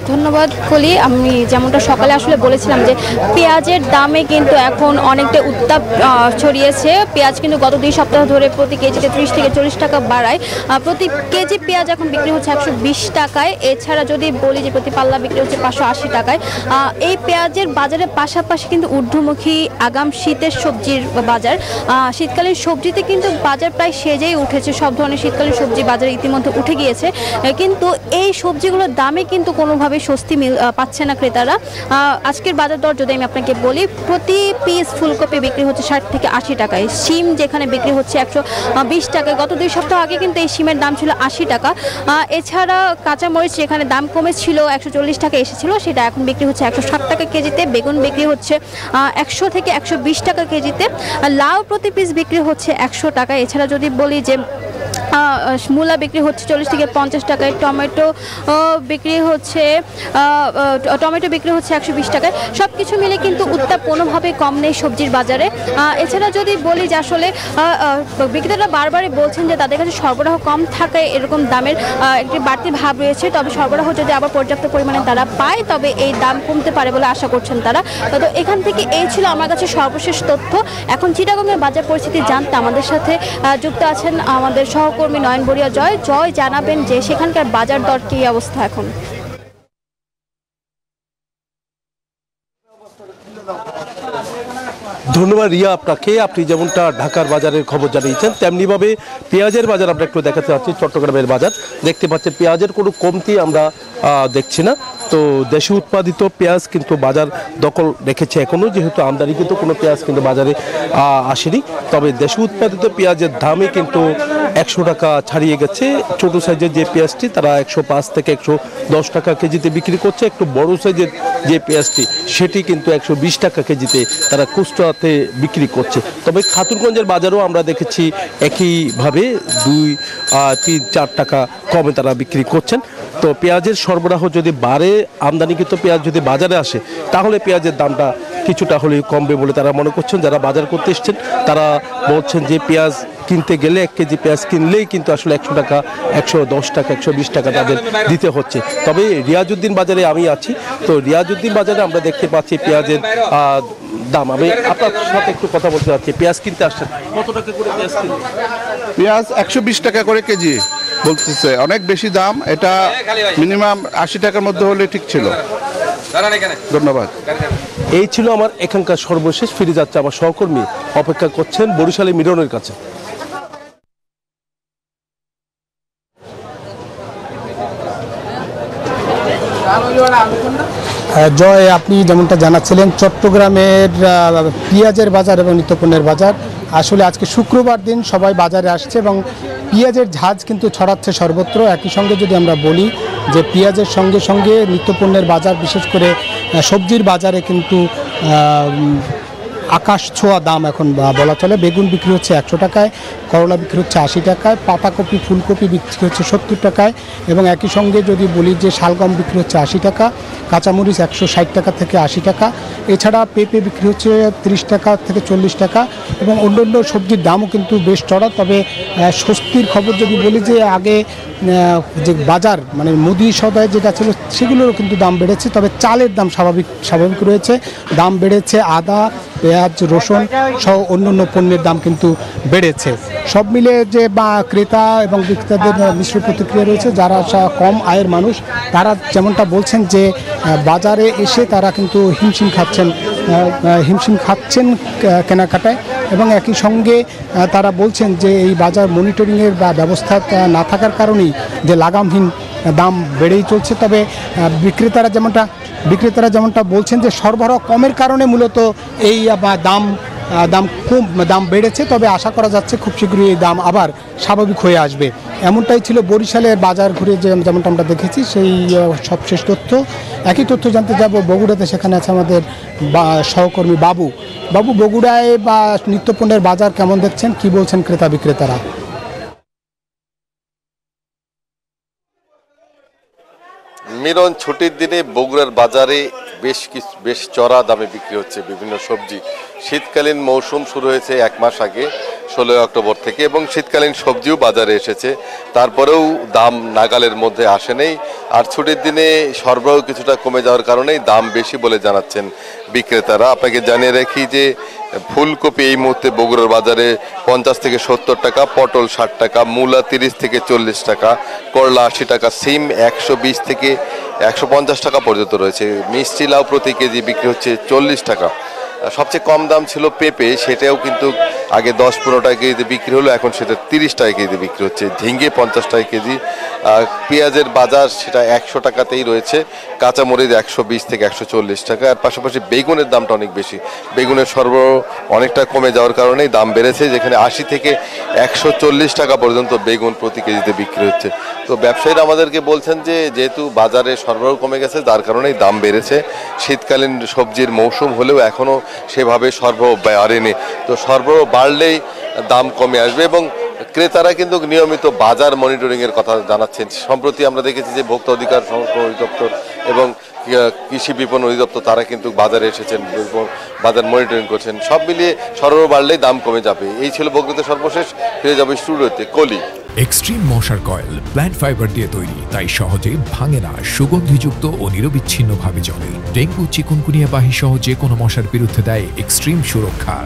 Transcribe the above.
ধন্যবাদ কলি। আমি যেমনটা সকালে আসলে বলেছিলাম যে পেঁয়াজের দামে কিন্তু এখন অনেকটা উত্তাপ ছড়িয়েছে। পেঁয়াজ কিন্তু গত 2 সপ্তাহ ধরে প্রতি কেজিতে 30 থেকে 40 টাকা বাড়ায়। প্রতি কেজি পেঁয়াজ এখন বিক্রি হচ্ছে 120 টাকায়। এছাড়া যদি বলি যে প্রতি পাল্লা বিক্রি হচ্ছে 580 টাকায়। এই পেঁয়াজের বাজারের পাশাপাশি কিন্তু ঊর্ধ্বমুখী আগাম শীতের সবজির বাজার। শীতকালীন সবজিতে কিন্তু বাজার প্রায় সেজেই উঠেছে। সব ধরনের শীতকালীন সবজি বাজারে ইতিমধ্যে উঠে গিয়েছে, কিন্তু এই সবজিগুলোর দামে কিন্তু কোনোভাবে স্বস্তি পাচ্ছে না ক্রেতারা। আজকের বাজার দর যদি আমি আপনাকে বলি, প্রতি পিস ফুলকপি বিক্রি হচ্ছে 60 থেকে 80 টাকায়। শিম যেখানে বিক্রি হচ্ছে 120 টাকায়। গত 2 সপ্তাহ আগে কিন্তু এই শিমের দাম ছিল 80 টাকা। এছাড়া কাঁচামরিচ যেখানে দাম কমেছিল 140 টাকা এসেছিল, সেটা এখন বিক্রি হচ্ছে 160 টাকা কেজিতে। বেগুন বিক্রি হচ্ছে 100 থেকে 120 টাকা কেজিতে। লাউ প্রতি পিস বিক্রি হচ্ছে 100 টাকা। এছাড়া যদি বলি যে মূলা বিক্রি হচ্ছে 40 থেকে 50 টাকায়। টমেটো বিক্রি হচ্ছে 120 টাকায়। সব কিছু মিলে কিন্তু উত্তাপ কোনোভাবে কম নেই সবজির বাজারে। এছাড়া যদি বলি যে আসলে বিক্রেতারা বারবারই বলছেন যে তাদের কাছে সরবরাহ কম থাকায় এরকম দামের একটি বাড়তি ভাব রয়েছে। তবে সরবরাহ যদি আবার পর্যাপ্ত পরিমাণে তারা পায়, তবে এই দাম কমতে পারে বলে আশা করছেন তারা। তো এখান থেকে এই ছিল আমার কাছে সর্বশেষ তথ্য। এখন চিটাগংয়ের বাজার পরিস্থিতি জানতে আমাদের সাথে যুক্ত আছেন আমাদের সহকর্মী নয়ন বড়িয়া। জয় জানাবেন যে সেখানকার বাজার দর কি অবস্থা এখন? ধন্যবাদ রিয়া আপনাকে। আপনি যেমনটা ঢাকার বাজারের খবর জানিয়েছেন, তেমনিভাবে পেঁয়াজের বাজার আমরা একটু দেখাতে পাচ্ছি। চট্টগ্রামের বাজার দেখতে পাচ্ছেন, পেঁয়াজের কোনো কমতি আমরা দেখছি না। তো দেশে উৎপাদিত পেঁয়াজ কিন্তু বাজার দখল রেখেছে এখনও, যেহেতু আমদানিকৃত কোনো পেঁয়াজ কিন্তু বাজারে আসেনি। তবে দেশে উৎপাদিত পেঁয়াজের দামই কিন্তু 100 টাকা ছাড়িয়ে গেছে। ছোট সাইজের যে পেঁয়াজটি তারা 105 থেকে 110 টাকা কেজিতে বিক্রি করছে। একটু বড় সাইজের যে পেঁয়াজটি সেটি কিন্তু 120 টাকা কেজিতে তারা খুচরাতে বিক্রি করছে। তবে খাতুনগঞ্জের বাজারেও আমরা দেখেছি একইভাবে 2, 3, 4 টাকা কমে তারা বিক্রি করছেন। তো পেঁয়াজের সরবরাহ যদি বাড়ে, আমদানিকৃত পেঁয়াজ যদি বাজারে আসে, তাহলে পেঁয়াজের দামটা কিছুটা হলেও কমবে বলে তারা মনে করছেন। যারা বাজার করতে এসছেন তারা বলছেন যে পেঁয়াজ কিনতে গেলে 1 কেজি পেঁয়াজ কিনলেই কিন্তু আসলে 100 টাকা, 110 টাকা, 120 টাকা তাদের দিতে হচ্ছে। তবে রিয়াজউদ্দিন বাজারে আমি আছি। তো রিয়াজউদ্দিন বাজারে আমরা দেখতে পাচ্ছি পেঁয়াজের দাম। আমি আপনার সাথে একটু কথা বলতে চাচ্ছি। পেঁয়াজ কিনতে আসছেন, কত টাকা করে পেঁয়াজ কিনতে? পেঁয়াজ 120 টাকা করে কেজি বলতেছে, অনেক বেশি দাম। এটা মিনিমাম 80 টাকার মধ্যে হলে ঠিক ছিল। ধন্যবাদ। এই ছিল আমার এখানকার সর্বশেষ। ফিরে যাচ্ছে আমার সহকর্মী, অপেক্ষা করছেন বরিশালে মিরনের কাছে। জয়, আপনি যেমনটা জানাচ্ছিলেন, চট্টগ্রামের পেঁয়াজের বাজার এবং নিত্যপণ্যের বাজার আসলে আজকে শুক্রবার দিন সবাই বাজারে আসছে এবং পেঁয়াজের ঝাঁজ কিন্তু ছড়াচ্ছে সর্বত্র। একই সঙ্গে যদি আমরা বলি যে পেঁয়াজের সঙ্গে সঙ্গে নিত্যপণ্যের বাজার, বিশেষ করে সবজির বাজারে কিন্তু আকাশ ছোঁয়া দাম এখন বলা চলে। বেগুন বিক্রি হচ্ছে 100 টাকায়, করলা বিক্রি হচ্ছে 80 টাকায়, পাতাকপি, ফুলকপি বিক্রি হচ্ছে 70 টাকায় এবং একই সঙ্গে যদি বলি যে শালগম বিক্রি হচ্ছে 80 টাকা, কাঁচামরিচ 160 টাকা থেকে 80 টাকা। এছাড়া পেঁপে বিক্রি হচ্ছে 30 টাকা থেকে 40 টাকা এবং অন্যান্য সবজির দামও কিন্তু বেশ চড়া। তবে স্বস্তির খবর যদি বলি যে আগে যে বাজার মানে মুদি সদায় যেটা ছিল সেগুলোরও কিন্তু দাম বেড়েছে। তবে চালের দাম স্বাভাবিক রয়েছে, দাম বেড়েছে। আদা, পেঁয়াজ, রসুন সহ অন্যান্য পণ্যের দাম কিন্তু বেড়েছে। সব মিলে যে ক্রেতা এবং বিক্রেতাদের মিশ্র প্রতিক্রিয়া রয়েছে। যারা কম আয়ের মানুষ তারা যেমনটা বলছেন যে বাজারে এসে তারা কিন্তু হিমশিম খাচ্ছেন কেনাকাটায় এবং একই সঙ্গে তারা বলছেন যে এই বাজার মনিটরিংয়ের ব্যবস্থা না থাকার কারণেই যে লাগামহীন দাম বেড়েই চলছে। তবে বিক্রেতারা যেমনটা বলছেন যে সরবরাহ কমের কারণে মূলত এই দাম বেড়েছে। তবে আশা করা যাচ্ছে খুব শীঘ্রই এই দাম আবার স্বাভাবিক হয়ে আসবে। এমনটাই ছিল বরিশালের বাজার ঘুরে যেমনটা আমরা দেখেছি সেই সবশেষ তথ্য। একই তথ্য জানতে যাব বগুড়াতে, সেখানে আছে আমাদের সহকর্মী বাবু। বগুড়ায় নিত্যপণ্যের বাজার কেমন দেখছেন, কি বলছেন ক্রেতা বিক্রেতারা? মিলন, ছুটির দিনে বগুড়ার বাজারে বেশ চড়া দামে বিক্রি হচ্ছে বিভিন্ন সবজি। শীতকালীন মৌসুম শুরু হয়েছে 1 মাস আগে 16 অক্টোবর থেকে এবং শীতকালীন সবজিও বাজারে এসেছে। তারপরেও দাম নাগালের মধ্যে আসে নেই। আর ছুটির দিনে সরবরাহ কিছুটা কমে যাওয়ার কারণেই দাম বেশি বলে জানাচ্ছেন বিক্রেতারা। আপনাকে জানিয়ে রাখি যে ফুলকপি এই মুহূর্তে বগুড়ার বাজারে 50 থেকে 70 টাকা, পটল 60 টাকা, মূলা 30 থেকে 40 টাকা, করলা 80 টাকা, সিম 120 থেকে 150 টাকা পর্যন্ত রয়েছে। মিষ্টি লাউ প্রতি কেজি বিক্রি হচ্ছে 40 টাকা। সবচেয়ে কম দাম ছিল পেঁপে, সেটাও কিন্তু আগে 10-15 টাকা কেজিতে বিক্রি হলো, এখন সেটা 30 টাকা কেজিতে বিক্রি হচ্ছে। ঝিঙ্গে 50 টাকা কেজি। পেঁয়াজের বাজার সেটা 100 টাকাতেই রয়েছে। কাঁচামরিচ 120 থেকে 140 টাকা। আর পাশাপাশি বেগুনের দামটা অনেক বেশি। বেগুনের সরবরাহ অনেকটা কমে যাওয়ার কারণেই দাম বেড়েছে, যেখানে 80 থেকে 140 টাকা পর্যন্ত বেগুন প্রতি কেজিতে বিক্রি হচ্ছে। তো ব্যবসায়ীরা আমাদেরকে বলছেন যে যেহেতু বাজারে সরবরাহ কমে গেছে, যার কারণেই দাম বেড়েছে। শীতকালীন সবজির মৌসুম হলেও এখনও সেভাবে সরবরাহ বাড়েনি। তো সরবরাহ বাড়লেই দাম কমে আসবে এবং ক্রেতারা কিন্তু নিয়মিত বাজার মনিটরিং এর কথা জানাচ্ছেন। সম্প্রতি আমরা দেখেছি যে ভোক্তা অধিকার সংরক্ষণ অধিদপ্তর এবং কৃষি বিপণন অধিদপ্তর তারা কিন্তু বাজারে এসেছেন এবং বাজার মনিটরিং করছেন। সব মিলিয়ে সরবরাহ বাড়লেই দাম কমে যাবে। এই ছিল বগুড়াতে সর্বশেষ। ফিরে যাবে স্টুডিওতে। কলি এক্সট্রিম মশার কয়েল প্ল্যান্ট ফাইবার দিয়ে তৈরি, তাই সহজে ভাঙে না, সুগন্ধিযুক্ত ও নিরবিচ্ছিন্নভাবে জ্বলে। ডেঙ্গু, চিকুনগুনিয়া বাহি সহ যে কোনো মশার বিরুদ্ধে দেয় এক্সট্রিম সুরক্ষা।